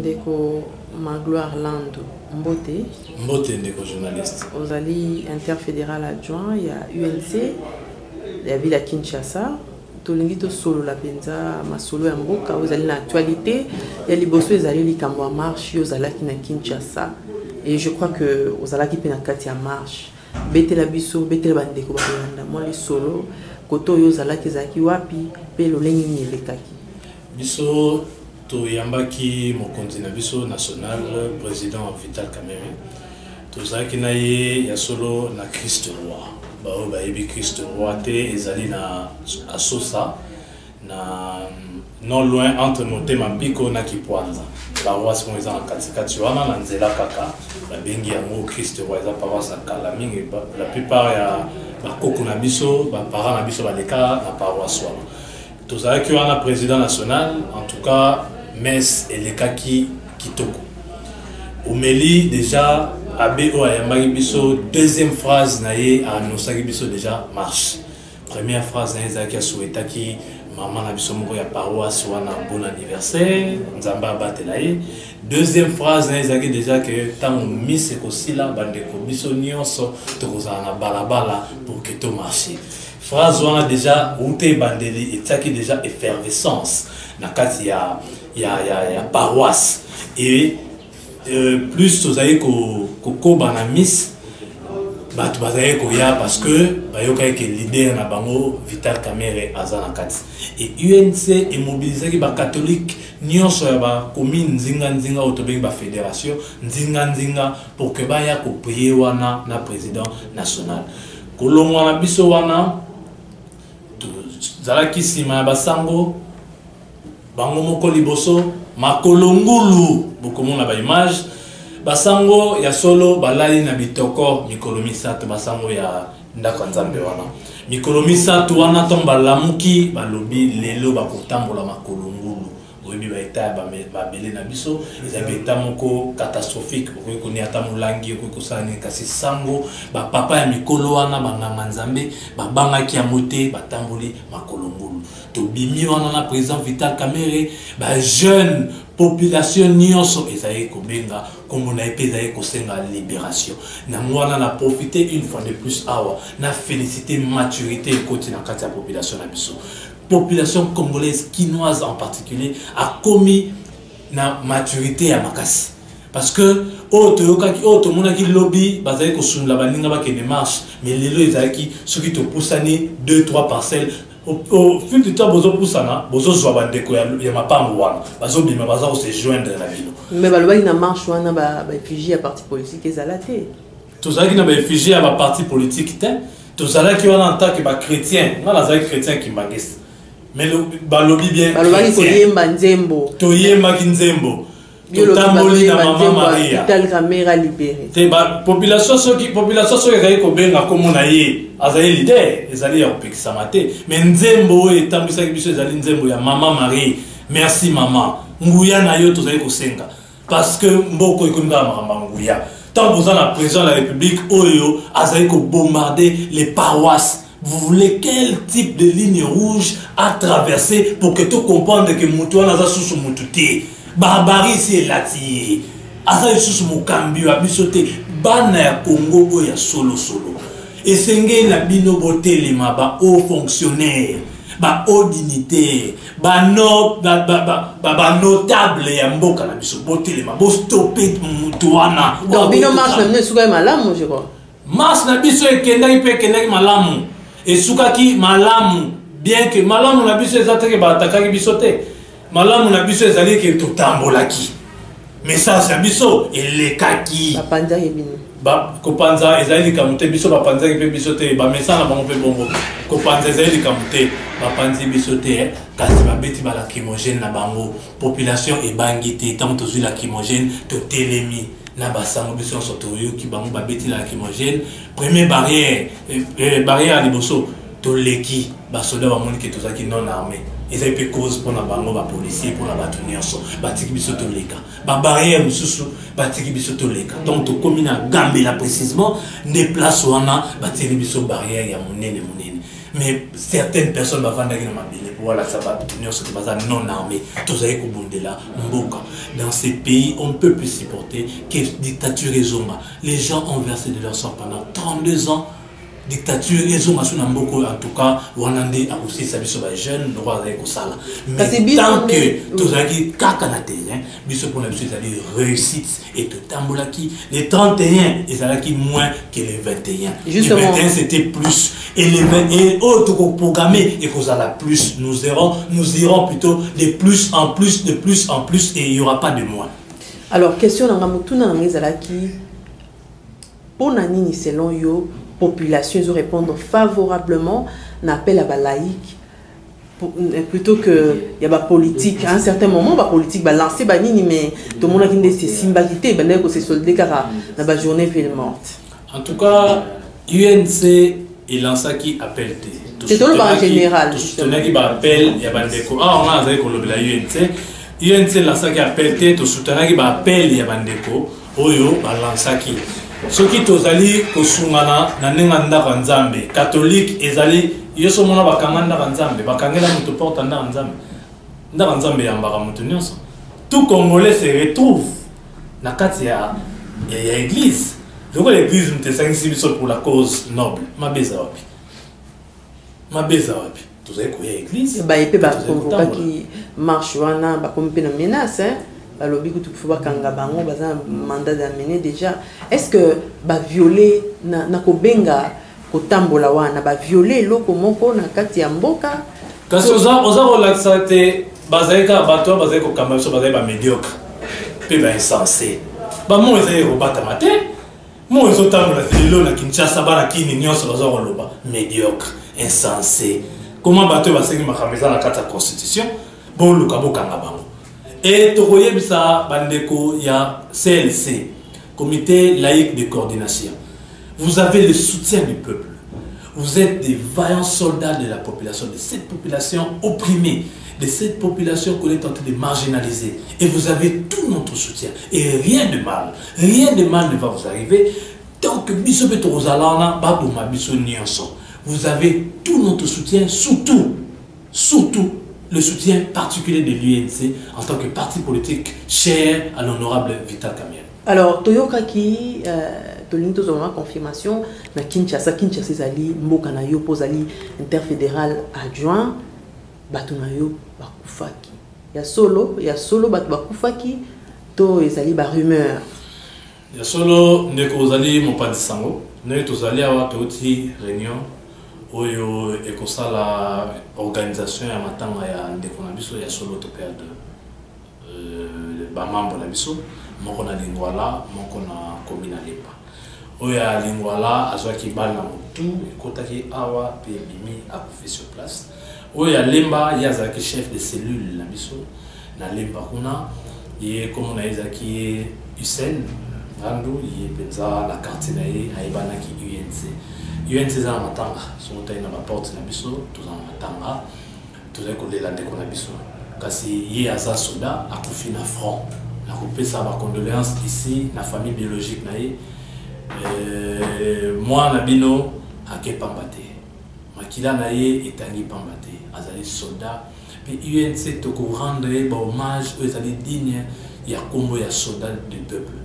Ndeko Magloire Lando, Mbote. Mbote Ndeko journaliste. Aux alliés interfédéral adjoint, il y a UNC, il y a Ville à Kinshasa. Tolingito solo la penza, ma solo ya mboka, aux alliés l'actualité. Il y a les bosso, les alliés qui ont marche, aux alliés qui na Kinshasa. Et je crois que aux alliés qui penakati à marche. Bete la biso, bete la bandeko bakanda. Moi les solo, koto yo zalaki zaki wapi, pe lo lengi ni lekaki. Biso to yambaki mokonzi na biso national président Vital Kamerhe. To zaki na ye ya solo na Christ roi. Ba o ba yebi Christ roi te ezali na asosa na non loin entre Motema Mpiko na Kipwanza. Paroisse mo eza na katikati wana na nzela kaka la bengi yango Christ roi eza paroisse kala mingi la plupart ya bakoko na biso ba parents na biso baleka na paroisse wana. Tozalaki wana président national en tout cas Mes elekaki kitoko. Omeli déjà ABO ayambaki biso deuxième phrase na ye annoncaki biso déjà marche. Première phrase na ye ezalaki asouhaitaki maman na biso moko ya paroisse wana bon anniversaire nzambe abatela ye. Deuxième phrase na ye ezalaki déjà que tango mise ekosila bandeko biso nyonso tokozala na balabala pour que to marche. Phrase wana déjà ute bandeli etaki déjà effervescence na kati ya paroisse et plus tozali ko bana miss batu bazali ko ya parce que bayoka ke leader na bango Vital Kamerhe azana kati et UNC immobilisaki ba catholique nyonso ya ba commune nzinga otobengi ba fédération nzinga pour que baya ko prier wana na président national kolongwa na biso wana zalaki sima basango bango moko liboso makolongulu bokomona ba image basango ya solo balali na bitoko mikolo misato basango ya ndako nzambe wana mikolo misato wana tomba lamuki balobi lelo bakotambola makolongulu oyebi ba eta ba belé na biso ezali eta moko catastrophique bokoki koni ata molangi okoki kosala kasi sango ba papa ya mikolo wana banganga nzambe babangaki ya mote batamboli makolongulu tobimi wana na président Vital Kamerhe ba jeune population nyonso ezali kobenga kombo na epe ezali kosenga libération na mwana na profiter une fois de plus awa na féliciter maturité ekoti na kati ya population na biso. Population congolaise, quinoise en particulier, a commis na maturité à makasi. Parce que, tout le monde qui lobby, bazali ko sunla baninga ba ke démarche, mais les lois ezaki ceux qui te poussent 2-3 parcelles. Au fil du temps, bozo poussana, bozo zwa bandeko ya mapango wana, bazo bima bazo se joindre la ville. Mais baloba ina marche wana ba effigie à parti politique ezalate. Tout ça qui na ba effigie à ba parti politique te, tout ça qui wana en tant que ba chrétien, na la chrétien qui magiste. Mais le balobi bien nzembo to yemba kinzembo to tamboli na mama Maria Vital Kamerhe libéré te ba population soki ezali ko benga komo na ye azali leader ezali ya opekisa mate mais nzembo etambisa biso ezali nzembo ya mama Marie. Merci maman nguya na yo tozali ko senga parce que mboko ikonda makamba nguya tant vous en la président de la République oyo azali ko bombarder les paroisses. Vous voulez quel type de ligne rouge à traverser pour que tu comprennes que Moutouana a sous Moutouté, Barbarie c'est Lati, Asa sous Moukambio, Abisote, Bana Congo, ya solo. Et Senge na bino boté les maba hauts fonctionnaires, ba haut dignitaire, ba notable ya mboka na biso boté les maba stopper Moutouana. Donc bino marche même souka malamu je crois. Marche na biso ekendaki pe kendaki malamu. Et soukaki malamu bien que malamu na biso ezataki ba atakaki biso te malamu na biso ezali ke totambolaki message ya biso elekaki bapanza yebini ba kopanza ezali kamute biso bapanza ke biso te ba message na bango pe bongo kopanza ezali kamute bapanzi biso te kasi babeti ba lacrymogène na bango population ebangi te tant tozui lacrymogène to telemi na basango biso sotoyo ki bango babeti la lacrymogène première barrière liboso to leki ba soda ba moni ke tozaki non armé ezali pe cause pour na bango ba policier pour na batu nyonso batiki biso to leka ba barrière mususu batiki biso to leka donc to komina gambela précisément ne place wana batiki biso barrière ya monene Mais certaines personnes vont vendre pour voir la sabbat, non armée, tous avec dans ces pays, on ne peut plus supporter que dictature et zoma. Les gens ont versé de leur sang pendant 32 ans. Dictature et zoma sous Namboko, en tout cas, Wanande a aussi sa vie jeune, le roi avec Osala. Mais tant que tous avec Kakanate, biso pour la réussite et tout tambolaki, les 31, ils allaient moins que les 21. Les 21 c'était plus. Et les 20 et autres programmés et qu'on a plus, nous irons plutôt de plus en plus, de plus en plus et il n'y aura pas de moins. Alors, question dans la qui pour Nani selon yo population ils répondre favorablement n'appel à la laïque plutôt que il y a la politique à un certain moment la politique va lancer nini mais tout le monde a dit c'est symbalité que c'est soldé car la journée ville morte. En tout cas, UNC il lance qui appelle c'est tout le en général. Tout le qui appelle il y a bandeko on a avec le UNC lance qui appelle tout soutenir qui appelle il y a bandeko oyo balance qui ce qui tozali kosungana na nenganda kanzambe catholique ezali yeso mona bakanganda kanzambe bakangela muto porta nda kanzambe yambaka muto nyonso tout congolais se retrouve na kati ya église donc l'église mtesangisi biso pour la cause noble mabeza wapi tozali koya église ba epé ba convoquer qui marche wana ba kompe na menace balobi que tu faut bakanga bango baza mandat d'amener déjà est-ce que ba violer na kobenga kotambola wana ba violer loko moko na kati ya mboka kasi oza relaxa te bazaika bato bazaika kokamba biso bazai ba médiocre pe ba insensé ba mo ezali kobata mate mo ezotambola lelo na Kinshasa bana kini nyonso baza koloba médiocre insensé comment bato basengi makameza na kati ya constitution bon luka bokanga bango. Et Togoyebisa Bandeko, il y a CLC, Comité laïque de coordination. Vous avez le soutien du peuple. Vous êtes des vaillants soldats de la population, de cette population opprimée, de cette population qu'on est en train de marginaliser. Et vous avez tout notre soutien. Et rien de mal ne va vous arriver. Tant que Bissope Torozalana, Babouma Bisso Nyonso, vous avez tout notre soutien, surtout le soutien particulier de l'UNC en tant que parti politique cher à l'honorable Vital Kamerhe. Alors, Toyoka qui Tolinto Zoma confirmation, na Kinshasa zali mboka na yo pozali interfédéral adjoint batu na yo bakufaki. Ya solo batu bakufaki to ezali ba rumeur. Ya solo ndeko zali mopadisango, ne tozali awa toti réunion oyo ekosala organisation ya matanga ya ndeko na biso ya solo toperde ba membre na biso moko na Lingwala moko na commune Lemba oyo ya Lingwala azwaki bal na mutu ekotaki awa pe bimi akufi sur place oyo ya Lemba ye azalaki chef de cellule na biso na Lemba kuna ye komo na ezaki Hussein Randu ye penza la quartier na ye ayibanaki UNC za matanga sont na ba porte na biso tous en matanga tous les collègues la ndeko na biso kasi ye aza soda akufi na front na kopesa ba condoléances ici na famille biologique na ye moi na bino ake pambate makila na ye etangi pambate azali soda puis UNC to ko rendre ba hommage aux ali digne ya kombo ya soda du peuple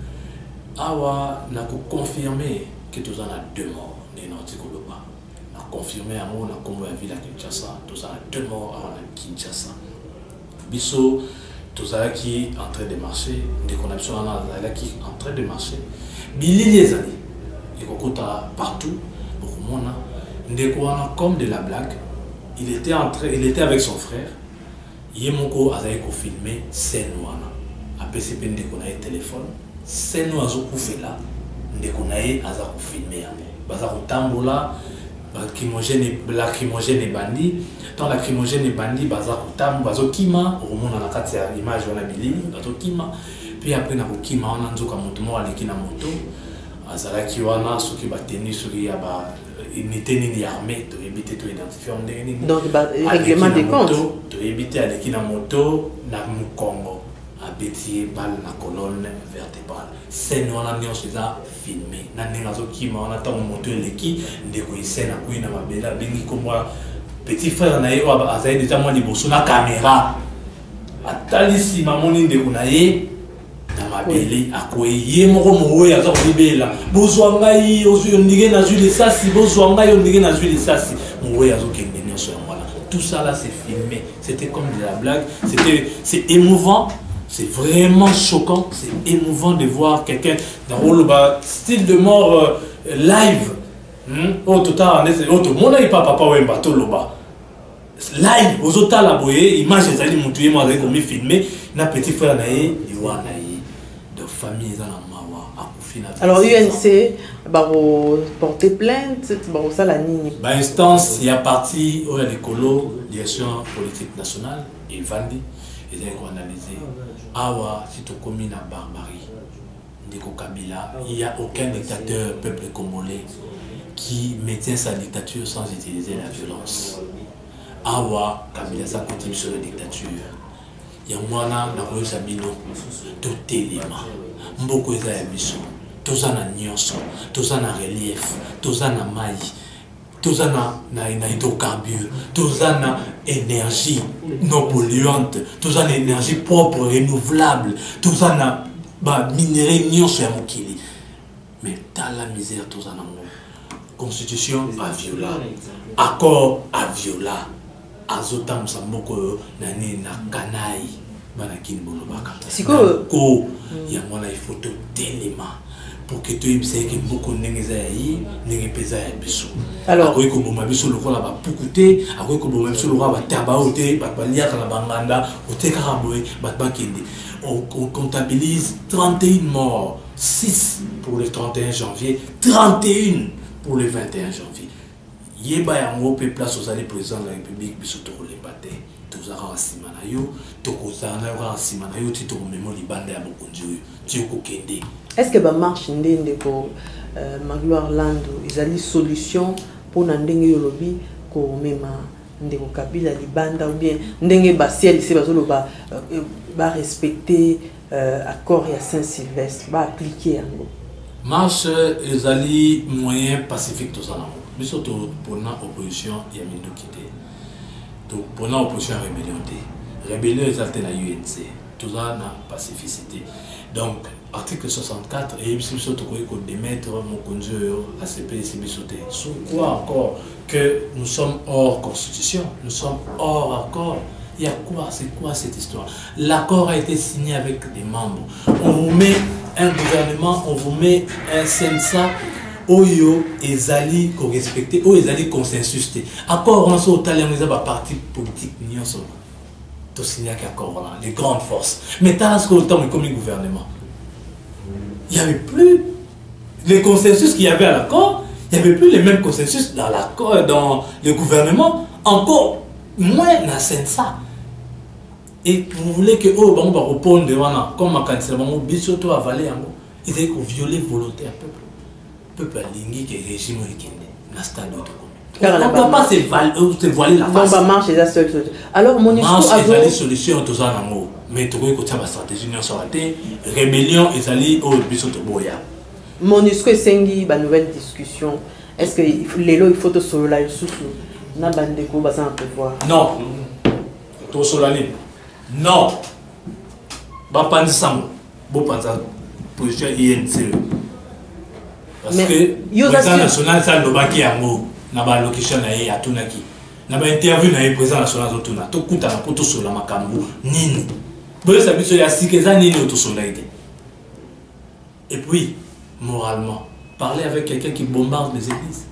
awa na ko confirmer que tous en a 2 morts. On a confirmé à moi, on a combo à Villa Kinshasa, tous en a 2 morts à Kinshasa. Bisso, tous qui en train de marcher, des connexions qui en train de marcher. Billy les années, et qu'on partout, beaucoup de monde, comme de la blague, il était avec son frère, Yemoko a filmé Senouana. Après c'est peine de connaître téléphone, Senouana a fait là, de connaître a filmé. Bazar tambola lacrymogène et bandi dans lacrymogène et bandi bazar bazo kima romona na kati ya image wana bilili bazo kima puis après na kima wana nzoka moto mo aleki na moto azalaki wana soki bateni soki ya ba unité ni armée to éviter to identifier on ndenge donc règlement des comptes to éviter aleki na moto na Mukongo petit balle la colonne vertébrale. C'est nous on a filmé. On a monté l'équipe de scène à Kouina Mabela, Bengi Komwa. Petit frère na yo azayi déjà moi liboso na caméra. Atalisi mamoni de kunaye na mabele akoye moko mowe aza kolibela. Bozwa ngai ondike na jus de sasi, bozwa ngai ondike na jus de sasi. Mowe azo kende nyonso ya mwana. Tout ça là c'est filmé. C'était comme de la blague, c'est émouvant. C'est vraiment choquant, c'est émouvant de voir quelqu'un dans le style de mort live. Au total, tout le monde n'est pas papa ou un bateau là-bas. Live, aux autres la boye, image des amis montrées, moi avec comme filmé, na petit frère naïe, diwa naïe, de famille dans la mawa, akufina. Alors UNC, baro porter plainte, baro ça la nini. Bah instance, il y a parti au l'écolo, direction politique nationale, et Vandi. Ils ont analysé. Awa, si tu commis la barbarie, Ndeko Kabila, il n'y a aucun dictateur, peuple congolais, qui maintient sa dictature sans utiliser la violence. Awa, Kabila, ça continue sur la dictature. Il y a moi là, dans le Sabino, tout élément. Mboko eza ya biso, tout ça na nyonso, tout ça na relief, tout ça na maï. Tout ça na hydrocarbures, tout ça na énergie non polluante, tout ça na énergie propre, renouvelable, tout ça na minerai nyonso ya mokili. Mais dans la misère, tout ça na constitution à viola, accord à viola, azotam samboko nani na kanai, banakin bolobaka. Ko ya mwana il faut tout élément. Pour que tu aies beaucoup de gens qui alors, après que bon biso le roi va poucoter, après que bon biso le roi va tabaoter, va lier la banganda, au tekaraboé, va bakende. On comptabilise 31 morts, 6 pour le 31 janvier, 31 pour le 21 janvier. Yeba yango pe place aux années président de la République biso to les bater. Tozara simanayo, tokozana ra simanayo ti to memo libanda ya bokonjo ti okokende. Est-ce que la marche pour Magloire Lando, ils ont une solution pour n'andenge yolobi ko mema ndeko Kabila libanda ou bien ndenge basiel ici va respecter accord à Saint-Sylvestre, va appliquer yango. Marche ezali moyen pacifique tout ça. Biso to pona opposition ya mindo kité. To pona opposition rébellion té. Rébellion exalté la UNC. Tout ça na pacificité. Donc article 64 et biso to ko démettre mon conjoint ACP ici biso té. Sous quoi encore que nous sommes hors constitution, nous sommes hors accord. Il y a quoi? C'est quoi cette histoire? L'accord a été signé avec des membres. On vous met un gouvernement, on vous met un CENSA, Oyo et Zali qu'on respecte, Oyo et Zali consensus. Accord, on s'est talent des partis politiques, nous sommes tous signés avec accord, les grandes forces. Mais tant que autant comme le gouvernement, il n'y avait plus les consensus qu'il y avait à l'accord, il n'y avait plus les mêmes consensus dans l'accord, dans le gouvernement, encore moins dans CENSA. Et vous voulez que oh bon va répondre devant comme quand c'est bon bisoto avaler en il dit que violer volontaire peuple aligné que régime est na stade de on ne peut pas se voiler la face. On va marcher la seule. Alors MONUSCO a des solutions tout ça en mais tu vois que ça va stratégie non sur la rébellion et ali au bisoto boya. MONUSCO et Sengi ba nouvelle discussion. Est-ce que les lois il faut te solo là souffle na bande ko ba ça prévoir. Non. To solani. Non. Bapan Sam, Bopanza, position INC. Parce que le président national, ça ne va pas y avoir une location à Tunaki. N'a pas interview dans le président national de Tuna. Tout coûte à la poto sur la Makambu. Nini. Vous savez, il y a 6 ans, Nini autosoleil. Et puis, moralement, parler avec quelqu'un qui bombarde les églises.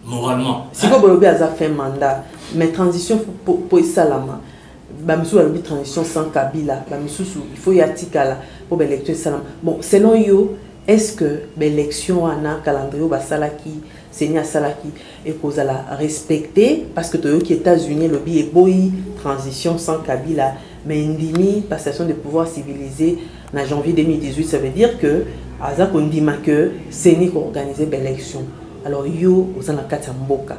Moralement. Si vous voulez faire un mandat, mais transition pour Salama, Bamsou a une transition sans Kabila, Bamsou, il faut y aller pour l'élection Salama. Bon, selon vous, est-ce que l'élection a un calendrier Salaki, Seigneur Salaki, et qu'on a respecté, parce que les États-Unis, le billet boy, transition sans Kabila, mais Ndimi, passation de pouvoir civilisé, en janvier 2018, ça veut dire que, à Azak, on dit que c'est nous qui organisé l'élection. Alors, yo, vous en avez 4 mboka.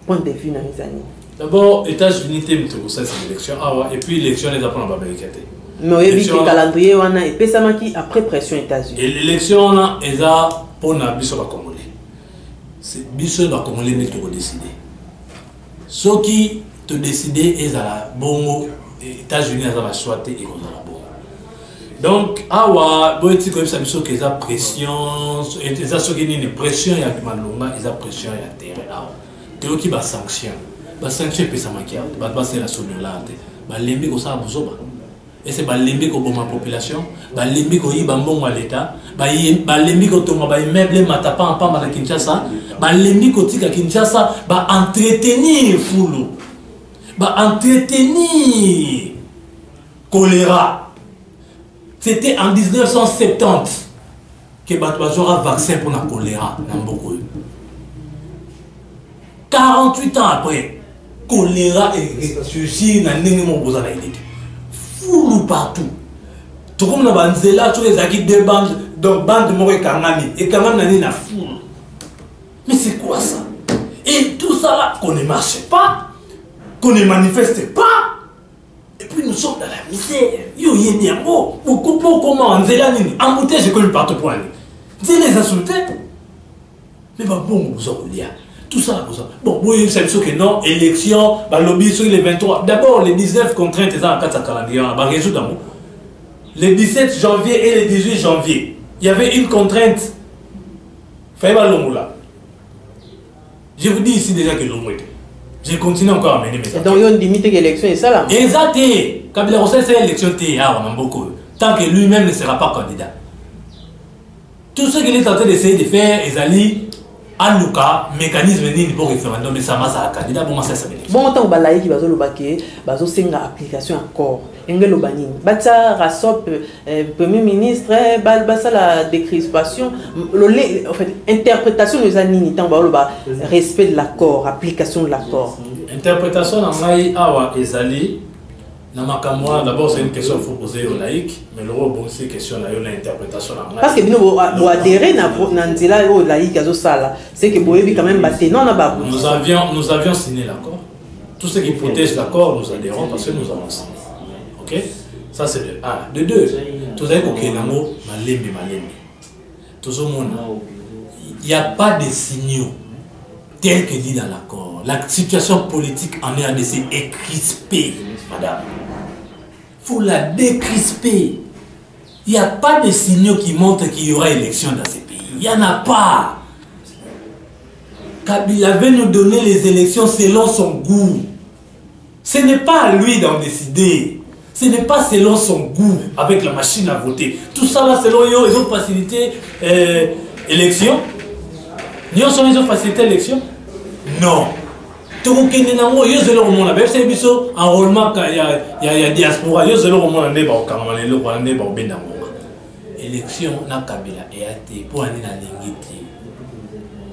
Point de vue dans les années. D'abord, États-Unis, c'est une élection. Et puis, l'élection, les apprend à Amérique. Mais oui, le calendrier, et puis ça après pression États-Unis. Et l'élection, là, ils ont pour la biso va Congolais. C'est biso va Congolais, mais tu vas décider. Ceux qui te décident, ils ont la bongo. États-Unis, ils ont la choix et ils ont la bongo. Donc, bon, tu sais, ça qu'ils ont pression, ils ont une pression, il y a malonga, ils ont pression, il y a terrain. Tu vois qui va sanction. La sanction, c'est ça qui est la solution là. Les gens qui ont besoin. Et c'est les gens qui ont la population, les gens qui ont l'État, les gens qui ont les meubles, matapa en à Kinshasa, les gens qui ont Kinshasa, entretenir foulou, entretenir choléra. C'était en 1970 que y a un vaccin pour la choléra. 48 ans après, choléra est ressuscité dans le foulou partout. Tout comme dans Banzela, tous les acquis de bandes, donc bande de Moré Kangani, et Kangani n'a foule. Mais c'est quoi ça? Et tout ça là, qu'on ne marche pas, qu'on ne manifeste pas, et puis nous sommes dans la misère. Yo Yenyango, ou comment Anzela Nini, embouté, j'ai connu partout pour aller. C'est les insulter. Mais bon, vous en voulez. Tout ça, bon, oui, c'est sûr que non, élection, lobby sur les 23. D'abord, les 19 contraintes, ils ont un calendrier, les 17 janvier et les 18 janvier, il y avait une contrainte. Je vous dis ici déjà que l'homme était. Je continue encore à mener mes affaires. Donc, il y a une limite de l'élection et ça là. Exact. Kabila Rossel, c'est l'élection tant que lui-même ne sera pas candidat. Tout ce qu'il est en train d'essayer de faire, Ezali, en tout cas, mécanisme pour référendum, mais ça m'a ça candidat pour moi ça s'appelle. Bon tant balaye qui bazo lobake, bazo senga application encore. Engelo banini. Batsa rasop premier ministre, basa la décrispation, en fait interprétation des anini tant ba respect de l'accord, application de l'accord. Interprétation en maï awa ezali. D'abord, c'est une question qu'il faut poser aux laïcs, mais le bon, c'est une question de l'interprétation. Parce que nous adhérer à aux laïcs, c'est que vous quand même nous avions signé l'accord. Tout ce qui protège l'accord, nous adhérons parce que nous avons signé. Ok? Ça, c'est de 1. De 2, tout ça, il n'y a pas de signaux tels que dit dans l'accord. La situation politique en RDC est crispée, madame. Il faut la décrisper. Il n'y a pas de signaux qui montrent qu'il y aura élection dans ces pays. Il n'y en a pas. Kabila avait nous donné les élections selon son goût. Ce n'est pas à lui d'en décider. Ce n'est pas selon son goût avec la machine à voter. Tout ça là, selon eux, ils ont facilité l'élection. Ils ont facilité l'élection. Non. Tout le monde enrôlement, il y a diaspora, élection na Kabila et athée pour aller dans l'ingiti.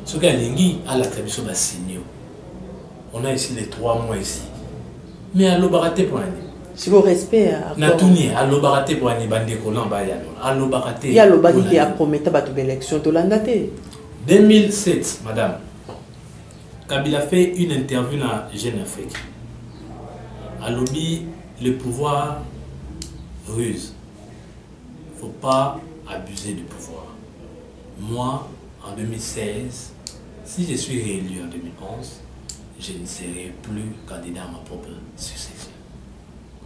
Ce qui est l'ingiti à la tradition de signaux. On a ici les 3 mois ici. Mais à l'obaraté pour aller. Si vous respect à Natuni, à l'obaraté pour aller bandé collant bayano. À l'obaraté. Il y a l'obaraté qui a promis de l'élection de l'andate. 2007, madame. Kabila fait une interview dans Jeune Afrique. À lobby, le pouvoir ruse. Il ne faut pas abuser du pouvoir. Moi, en 2016, si je suis réélu en 2011, je ne serai plus candidat à ma propre succession.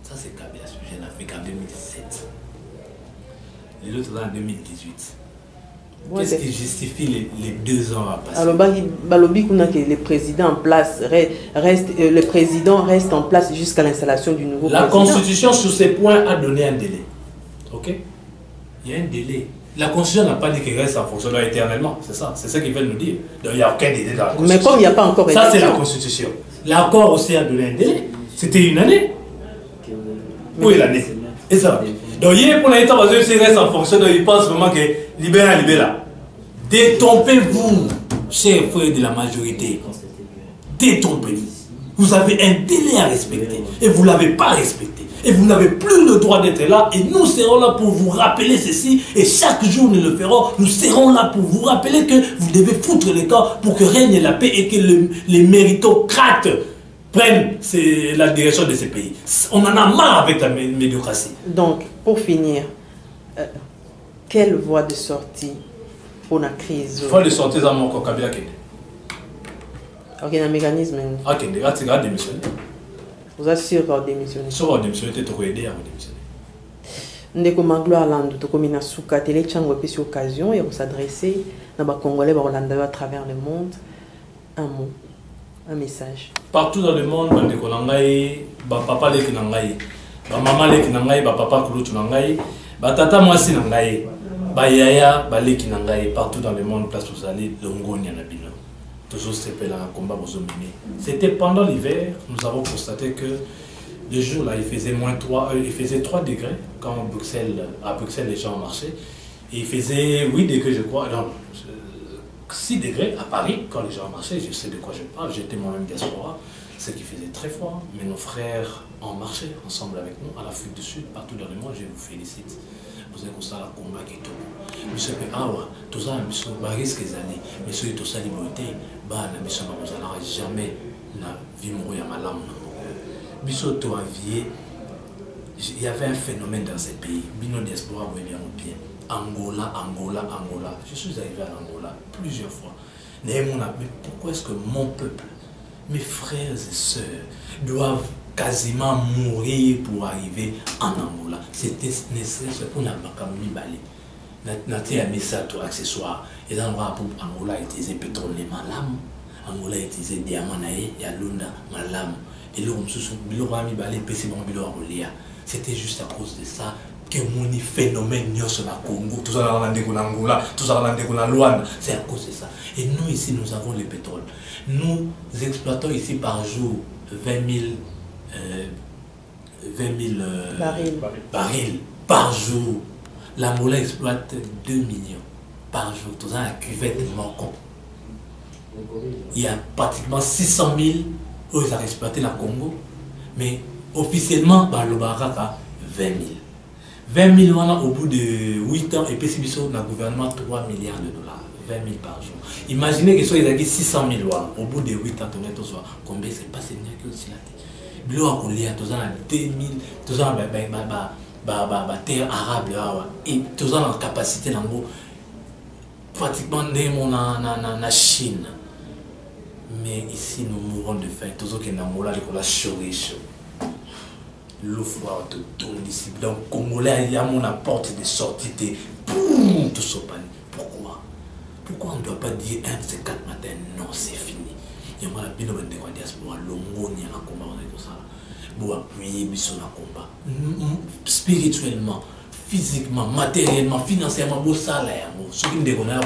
Ça, c'est Kabila sur Jeune Afrique en 2017. Les autres là en 2018. Qu'est-ce qui justifie les 2 ans à passer? Alors, le président en place le président reste en place jusqu'à l'installation du nouveau président. La Constitution sur ces points a donné un délai. Ok? Il y a un délai. La Constitution n'a pas dit qu'il reste en fonction éternellement. C'est ça. C'est ce qu'ils veulent nous dire. Donc il n'y a aucun délai dans la Constitution. Mais comme il n'y a pas encore ça, c'est la Constitution. L'accord aussi a donné un délai. C'était une année. Où est l'année? Et ça. Donc, hier, pour l'État, il reste en fonction de. Il pense vraiment que libéral. Détrompez-vous, chers frères de la majorité. Détrompez-vous. Vous avez un délai à respecter. Et vous ne l'avez pas respecté. Et vous n'avez plus le droit d'être là. Et nous serons là pour vous rappeler ceci. Et chaque jour, nous le ferons. Nous serons là pour vous rappeler que vous devez foutre les camps pour que règne la paix et que les méritocrates prenne la direction de ces pays. On en a marre avec la médiocratie. Donc, pour finir, quelle voie de sortie pour la crise? Voie de sortie, c'est mon Kabila Kende. Ok, un mécanisme. Ah, Kende, tu as démissionné. Vous êtes sûr qu'on démissionné? Si on démissionné, tu as aidé à démissionner. Ndeko Magloire Landou, tu as souka télé chango puis occasion et on s'adresser à les Congolais à travers le monde. Un mot, un message. Partout dans le monde, Ndeko Nangai, papa leki nangai, maman leki nangai, papa kulutu nangai, tata mwasi nangai, yaya leki nangai, partout dans le monde, place où vous allez, l'ongoni anabino. Toujours ce combat vous mené. C'était pendant l'hiver, nous avons constaté que le jour là, il faisait il faisait 3 degrés quand à Bruxelles les gens marchaient. Et il faisait 8 degrés, je crois, non, 6 degrés à Paris quand les gens marchaient. Je sais de quoi je parle, j'étais moi-même diaspora. C'est qu'il faisait très froid, mais nos frères ont marché ensemble avec nous à l'Afrique du Sud, partout dans le monde. Je vous félicite. Vous avez constaté le combat qui est tout. Monsieur Péawa, tout ça, monsieur, risque des années, monsieur, tout ça, liberté, monsieur, vous n'allez jamais la vie mourir à ma lame. Monsieur, il y avait un phénomène dans ces pays. Bino diaspora, vous voyez bien. Angola. Je suis arrivé à Angola plusieurs fois. Mais pourquoi est-ce que mon peuple, mes frères et sœurs, doivent quasiment mourir pour arriver en Angola? C'était nécessaire pour n'abakamuni balé. Naté a mis ça tout accessoire. Et dans le pour Angola a utilisé pétrole malam. Angola a utilisé diamant naé, yalunda malam. Et là, c'était juste à cause de ça que mon phénomène sur la Congo, tout ça dans l'Angola, tout ça dans la Luanda, c'est à cause de ça. Et nous ici, nous avons le pétrole. Nous exploitons ici par jour 20 000 barils par jour. L'Angola exploite 2 millions par jour. Tout ça, la cuvette de Morcon. Il y a pratiquement 600 000 où ils ont exploité la Congo, mais officiellement, le Baraka, 20 000. 20 000 au bout de 8 ans, et puis si le gouvernement 3 milliards de dollars, 20 000 par jour. Imaginez que soit ils ont 600 000 au bout de 8 ans, combien c'est pas c'est que aussi la terre. Bilo a collé à tous en 2000, tous en terre arabe, et tous en capacité d'ango, pratiquement dans Chine. Mais ici, nous mourons de faim. Tous ceux qui sont en Angola, ils sont chaud. L'eau froide de tout ici. Donc, Congolais, il y a mon porte de sortie. Tout ça. Pourquoi? Pourquoi on ne doit pas dire un de ces 4 matins, non, c'est fini? Il y a un peu de diaspora, l'ongoni, la combat, tout ça. Pour appuyer sur la combat. Spirituellement, physiquement, matériellement, financièrement, beau salaire. Ceux qui ne déconnent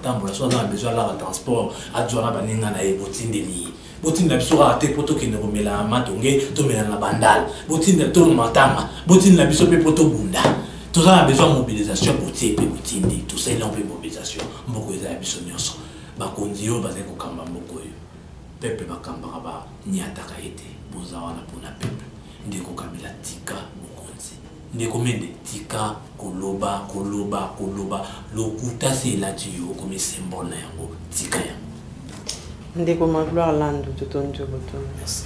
pas, soit dans le besoin de transport, à Djona Baningana et Botin de Li. Botin de Bissora a été poto qui ne remet la matongé, tomé dans la bandale. Botin de Tono Matama, Botin de Bissop et Poto Bunda. Tout ça a besoin de mobilisation, Botin et Botin, tout ça, il a besoin de mobilisation. Mboko est à Bissonioso. Bakondio, Bazeko Kamba Mbokoyo. Peuple Bakamba, ni ataka été, Bozawana pour la peuple. Ndeko Kabila Tika. Ndeko tika koloba lokuta c'est la tio comme symbole na yango tika yango. Ndeko Magloire Landou tout ton job. Merci.